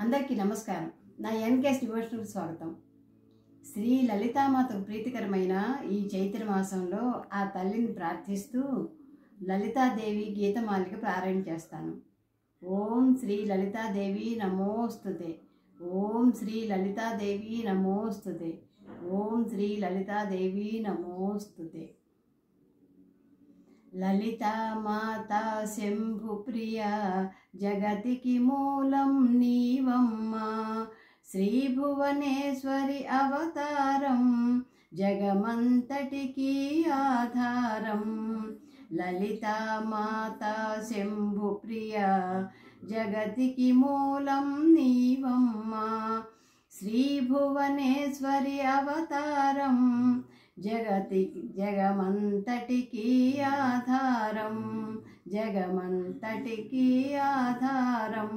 అందరికీ నమస్కారం. నా ఎన్కేఎస్ డివోషనల్ స్వాగతం. శ్రీ లలితామాతకు ప్రీతికరమైన ఈ చైత్ర మాసంలో ఆ తల్లిని ప్రార్థిస్తూ లలితాదేవి గీతమాలిక ప్రారంభం చేస్తాను. ఓం శ్రీ లలితాదేవి నమోస్తుతే. ఓం శ్రీ లలితాదేవి నమోస్తుతే. ఓం శ్రీ లలితాదేవి నమోస్తుతే. లలితా మాతా శంభు ప్రియా జగతికి మూలం నీవమ్మా. శ్రీ భువనేశ్వరి అవతారం జగమంతటికి ఆధారం. లలితా మాతా శంభు ప్రియా జగతికి మూలం నీవమ్మా. శ్రీ భువనేశ్వరి అవతారం జగమంతటికి ఆధారం. జగమంతటికి ఆధారం.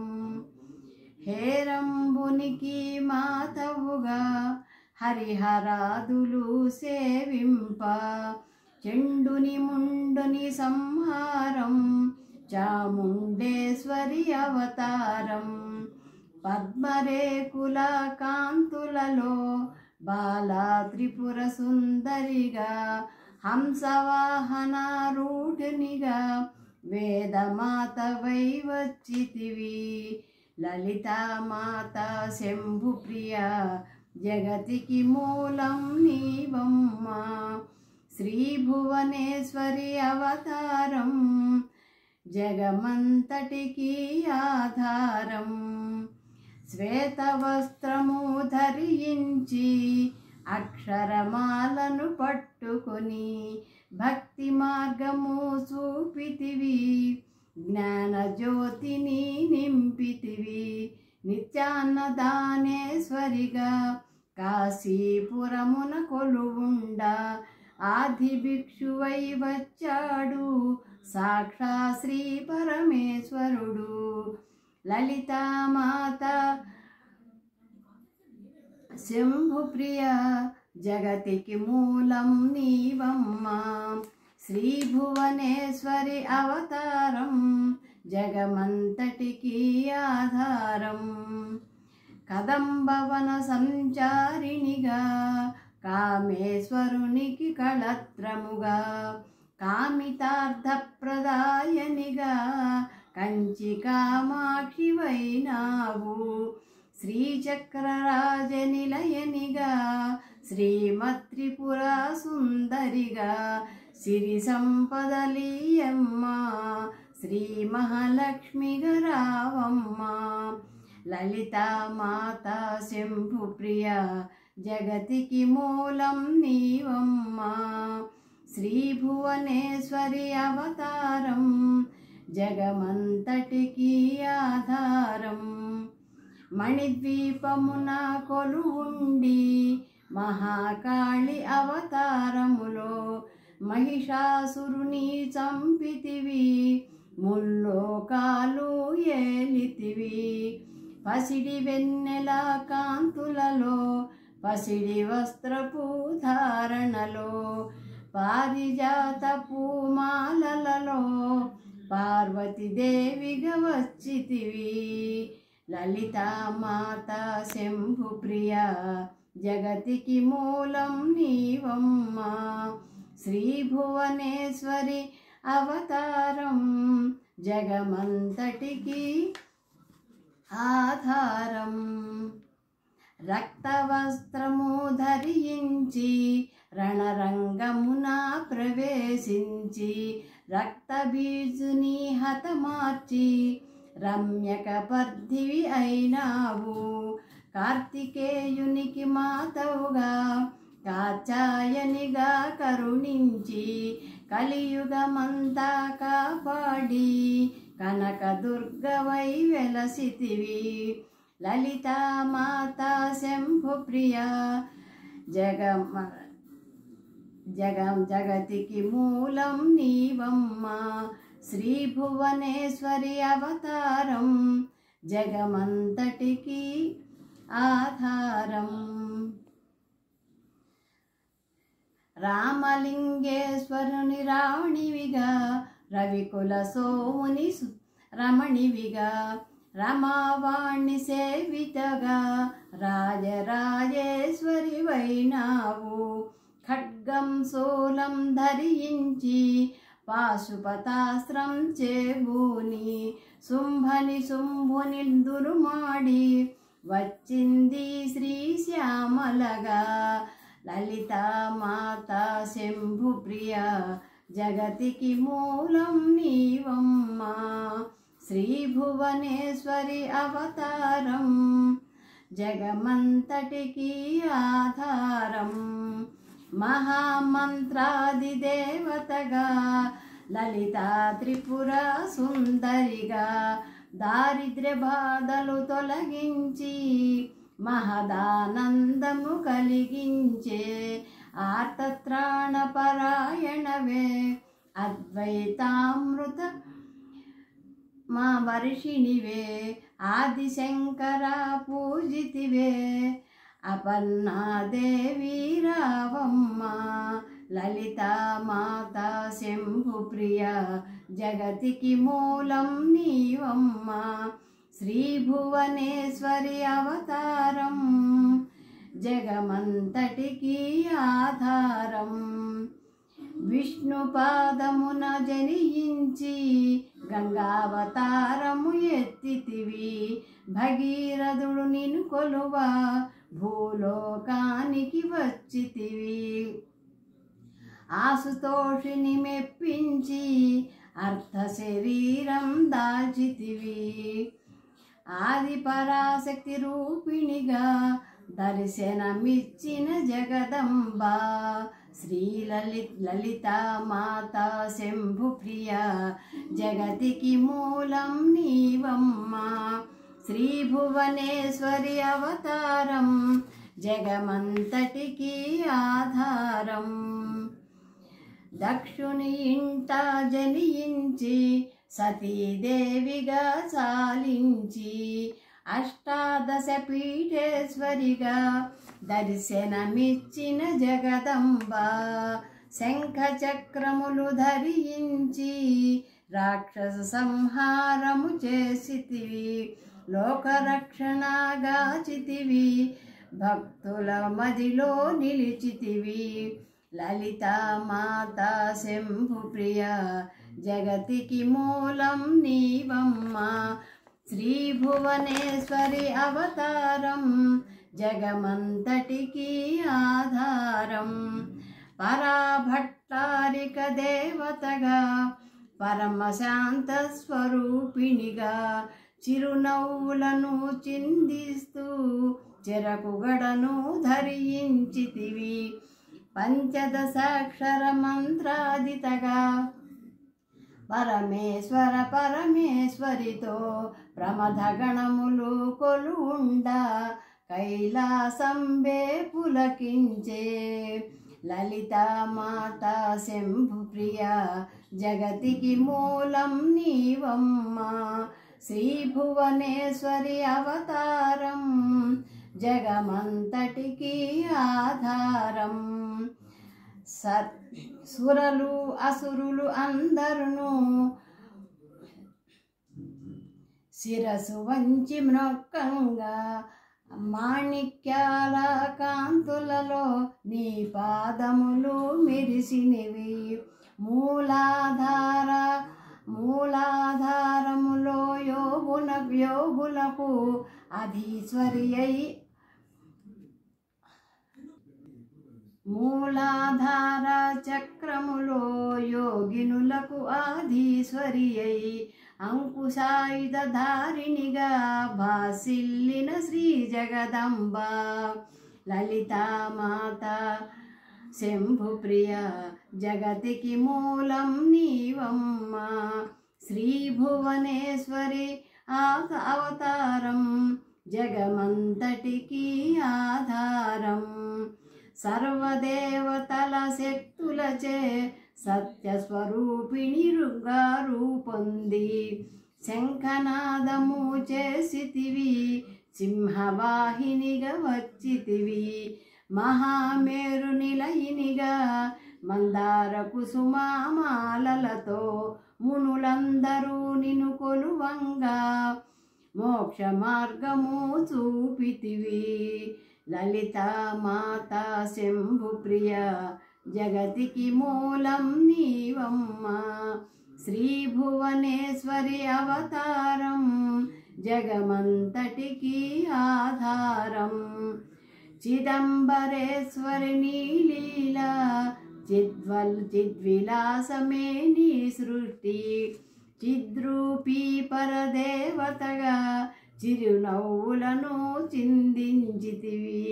హేరంబునికి మాతవుగా హరిహరాదులు సేవింప. చెండుని ముండుని సంహారం చాముండేశ్వరి అవతారం. పద్మరేకుల కాంతులలో బాలా త్రిపుర సుందరిగా హంసవాహన రూఢినిగా వేదమాతవై వచ్చితివి. లలితా మాతా శంభు ప్రియా జగతికి మూలం నీవమ్మా. శ్రీ భువనేశ్వరి అవతారం జగమంతటికి ఆధారం. శ్వేతవస్త్రము ధరించి అక్షరమాలను పట్టుకొని భక్తి మార్గము చూపితివి. జ్ఞానజ్యోతిని నింపితివి. నిత్యాన్నదానేశ్వరిగా కాశీపురమున కొలువుండా ఆది భిక్షువై వచ్చాడు సాక్షా శ్రీ పరమేశ్వరుడు. లలితా మాతా శంభు ప్రియా జగతికి మూలం నీవమ్మా. శ్రీ భువనేశ్వరి అవతారం జగమంతటికి ఆధారం. కదంబవన సంచారిణిగా కామేశ్వరునికి కళత్రముగా కామితార్థప్రదాయనిగా కంచి కామాక్షివైనావు. శ్రీచక్రరాజనిలయనిగా శ్రీమత్రిపుర సుందరిగా సిరి సంపదలీయమ్మా. శ్రీ మహాలక్ష్మిగా రావమ్మా. లలితా మాతా శంభు ప్రియా జగతికి మూలం నీవమ్మా. శ్రీ భువనేశ్వరి అవతారం జగమంతటికి ఆధారం. మణిద్వీపమున కొలువుండి మహాకాళి అవతారములో మహిషాసురుని చంపితివి. ముల్లోకాలు ఏలితివి. పసిడి వెన్నెల కాంతులలో పసిడి వస్త్రపు ధారణలో పారిజాత పూమాలలో పార్వతీదేవిగా వచ్చితివి. లలితా మాతా శంభు ప్రియా జగతికి మూలం నీవమ్మా. శ్రీ భువనేశ్వరి అవతారం జగమంతటికి ఆధారం. రక్తవస్త్రము ధరించి రణరంగమున ప్రవేశించి రక్తబీజుని హతమార్చి రమ్యక పర్ధివి అయినావు. కార్తికేయునికి మాతవుగా కాచాయనిగా కరుణించి కలియుగమంతా కాపాడి కనకదుర్గవై వెలసితివి. లలితా మాతా శంభు ప్రియా జగతికి మూలం నీవమ్మా. శ్రీ భువనేశ్వరి అవతారం జగమంతటికి ఆధారం. రామలింగేశ్వరుని రాణివిగా రవికుల సోముని రమణివిగా రమావాణి సేవితగా రాజరాజేశ్వరి వైనావు. ఖడ్గం శూలం ధరించి పాశుపతాస్త్రం చేబూని శుంభని శుంభుని దురుమాడి వచ్చింది శ్రీశ్యామలగా. లలితా మాత శంభుప్రియ జగతికి మూలం నీవమ్మా. శ్రీభువనేశ్వరి అవతారం జగమంతటికి ఆధారం. మహామంత్రాది దేవతగా లలితా త్రిపుర సుందరిగా దారిద్ర్య బాధలు తొలగించి మహదానందము కలిగించే ఆర్తత్రాణ పరాయణవే. అద్వైతామృత మా వర్షిణివే ఆదిశంకర పూజితివే. అపర్ణాదేవి రావమ్మ లలితా మాత శంభుప్రియ జగతికి మూలం నీవమ్మ. శ్రీభువనేశ్వరి అవతారం జగమంతటికి ఆధారం. విష్ణు పాదమున జనించి గంగావతారము ఎత్తితివి. భగీరథుడు నిన్ను కొలువా భూలోకానికి వచ్చితివి. ఆసుతోషిని మెప్పించి అర్ధ శరీరం దాల్చితివి. ఆది పరాశక్తి రూపిణిగా దర్శనమిచ్చిన జగదంబ. లలితా మాత శంభుప్రియ జగతికి మూలం నీవమ్మా. శ్రీభువనేశ్వరి అవతారం జగమంతటికి ఆధారం. దక్షుని ఇంట జనించి సతీదేవిగా చాలించి అష్టాదశ పీఠేశ్వరిగా దర్శనమిచ్చిన జగదంబ. శంఖ చక్రములు ధరించి రాక్షస సంహారము చేసితివి. లోకరక్షణగాచితివి భక్తుల మదిలో నిలిచితివి. లలితా మాత శంభుప్రియ జగతికి మూలం నీవమ్మా. శ్రీభువనేశ్వరి అవతారం జగమంతటికి ఆధారం. పరాభట్టారిక దేవతగా పరమశాంత స్వరూపిణిగా చిరునవ్వులను చిందిస్తూ చెరకుగడను ధరించితివి. పంచదశాక్షర మంత్రాదితగా పరమేశ్వర పరమేశ్వరితో ప్రమథగణములు కొలుండ కైలాసంబే పులకించే. లలితా మాత శంభుప్రియ జగతికి మూలం నీవమ్మా. శ్రీభువనేశ్వరి అవతారం జగమంతటికి ఆధారం. సురలు అసురులు అందరును శిరసు వంచి మ్రొక్కంగా మాణిక్యాల కాంతులలో నీ పాదములు మెరిసినవి. మూలాధారములో యోగులకు అధీశ్వరి అయి మూలాధార చక్రములో యోగినులకు ఆధీశ్వరి అయి అంకుశాయుధ ధారిణిగా భాసిల్లిన శ్రీ జగదంబ. లలితా మాత శంభుప్రియ జగతికి మూలం నీవమ్మా. శ్రీభువనేశ్వరి అవతారం జగమంతటికి ఆధారం. సర్వదేవతల శక్తులచే సత్యస్వరూపిణిగా రూపొంది శంఖనాదము చేసితివి. సింహవాహినిగా వచ్చితివి. మహామేరు నిలయినిగా మందార కుసుమామాలలతో మునులందరూ నిన్ను కొలువంగా మోక్ష మార్గము చూపితివి. లలితా మాతా శంభుప్రియ జగతికి మూలం నీవమ్మ. శ్రీ భువనేశ్వరి అవతారం జగమంతటికి ఆధారం. చిదంబరేశ్వరి నీలీలా చిద్విలాసమే నీ సృష్టి. చిద్రూపీ పరదేవతగా చిరునవ్వులను చిందించితివి.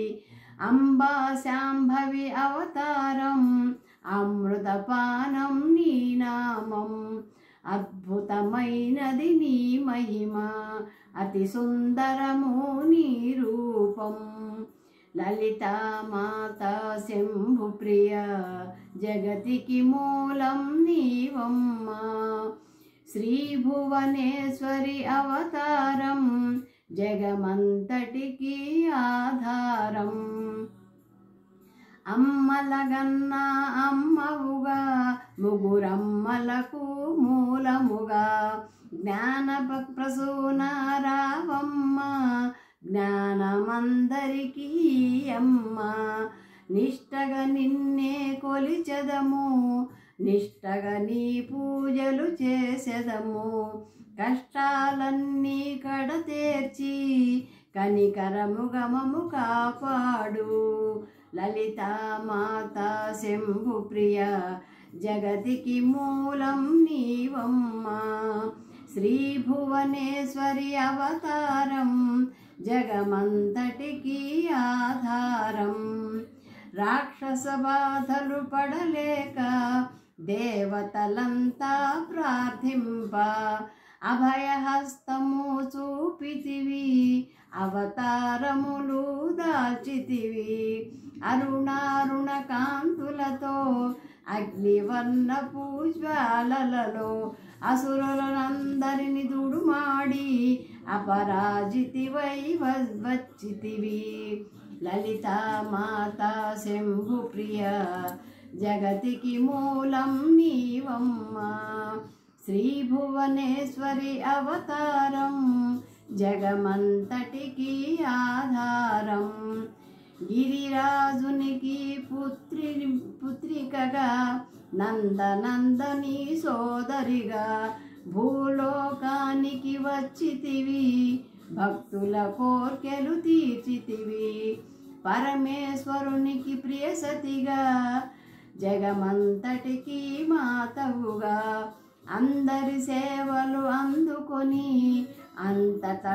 అంబా శాంభవి అవతారం అమృతపానం నీ నామం. అద్భుతమైనది నీ మహిమ అతి సుందరము నీ రూపం. లలితా మాతా శంభుప్రియ జగతికి మూలం నీవమ్మ. శ్రీ భువనేశ్వరి అవతారం జగమంతటికి ఆధారం. అమ్మలగన్నా అమ్మవుగా ముగురమ్మలకు మూలముగా జ్ఞాన ప్రసూన రావమ్మ. జ్ఞానమందరికీ అమ్మ. నిష్టగా నిన్నే కొలిచెదము, నిష్టగా నీ పూజలు చేసెదము. కష్టాలన్నీ కడతేర్చి కనికరముగా మము కాపాడు. లలితా మాతా శంభుప్రియ జగతికి మూలం నీవమ్మ. శ్రీ భువనేశ్వరి అవతారం జగమంతటికి ఆధారం. రాక్షస బాధలు పడలేక దేవతలంతా ప్రార్థింప అభయహస్తము చూపితివి. అవతారములు దాల్చితివి. అరుణారుణ కాంతులతో అగ్నివర్ణపు జ్వాలలలో అసురులందరిని దుడుమాడి అపరాజితివై వచ్చితివి. లలితా మాతా శంభుప్రియ జగతికి మూలం నీవమ్మ. శ్రీ భువనేశ్వరి అవతారం జగమంతటికి ఆధారం. గిరిరాజునికి పుత్రికగా నందనందని సోదరిగా భూలోకానికి వచ్చితివి. భక్తుల కోర్కెలు తీర్చితివి. పరమేశ్వరునికి ప్రియసతిగా జగమంతటికి మాతవుగా అందరి సేవలు అందుకొని అంతట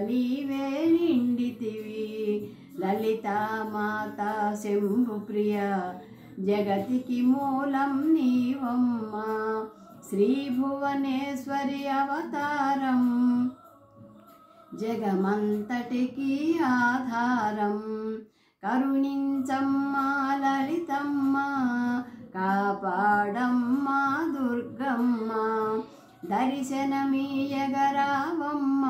నీవే నిండితివి. లలితా మాతా శంభుప్రియ జగతికి మూలం నీవమ్మ. శ్రీ భువనేశ్వరి అవతారం జగమంతటికి ఆధారం. కరుణించమ్మా లలితమ్మ, కాపాడమ్మా దుర్గమ్మ. దర్శనమీయగరావమ్మ,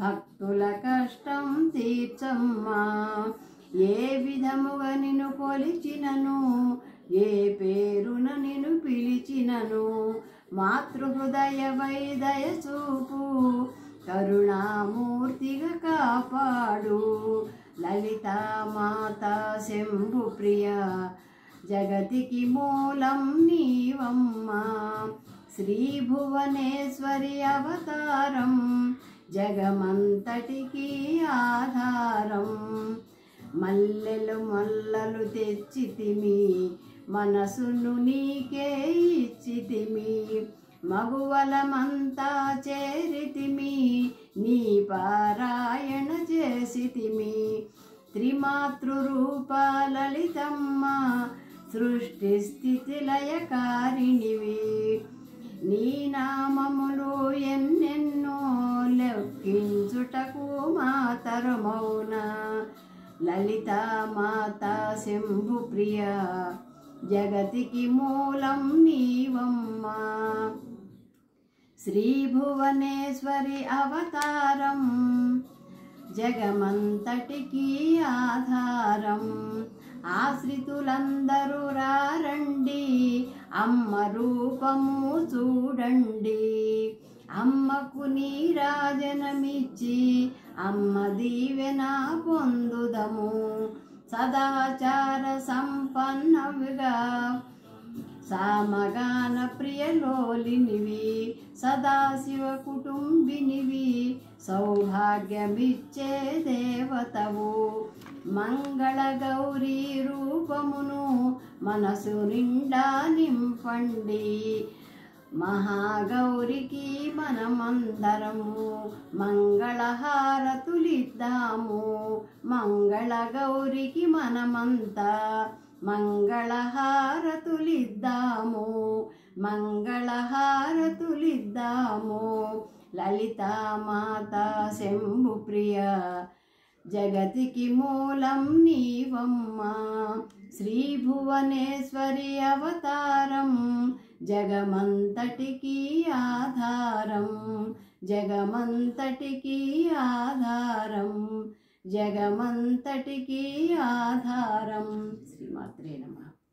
భక్తుల కష్టం తీర్చమ్మా. ఏ విధముగా నిన్ను కొలిచినను, ఏ పేరున నిన్ను పిలిచినను, మాతృహృదయ వైదయ చూపు, కరుణామూర్తిగా కాపాడు. లలితా మాతా శంభుప్రియ జగతికి మూలం నీవమ్మ. శ్రీ భువనేశ్వరి అవతారం జగమంతటికి ఆధారం. మల్లెలు మల్లలు తెచ్చితిమి, మనసును నీకే ఇచ్చితిమి. మగువలమంతా చేరితిమి, నీ పారాయణ చేసితిమి. త్రిమాతృరూప లలితమ్మ, సృష్టి స్థితి లయకారిణివి. నీ నామములు ఎన్నెన్నో లెక్కించుటకు మాతరమౌన. లలితా మాతా శంభుప్రియ జగతికి మూలం నీవమ్మ. శ్రీ భువనేశ్వరి అవతారం జగమంతటికి ఆధారం. ఆశ్రితులందరూ రారండి, అమ్మ రూపము చూడండి. అమ్మకు నీరాజనమిచ్చి అమ్మ దీవెన పొందుదము. సదాచార సంపన్నవిగా సామగాన ప్రియలోలినివి, సదాశివ కుటుంబినివి, సౌభాగ్యమిచ్చే దేవతవు. మంగళ గౌరీ రూపమును మనసు నిండా నింపండి. మహాగౌరికి మనమందరము మంగళహారతులిద్దాము. మంగళ గౌరికి మనమంతా మంగళహారతులిద్దాము. మంగళహారతులిద్దాము. లలితామాత శంభుప్రియ జగతికి మూలం నీవమ్మ. శ్రీ భువనేశ్వరి అవతారం జగమంతటికి ఆధారం. జగమంతటికి ఆధారం. జగమంతటికి ఆధారం. శ్రీమాత్రే నమః.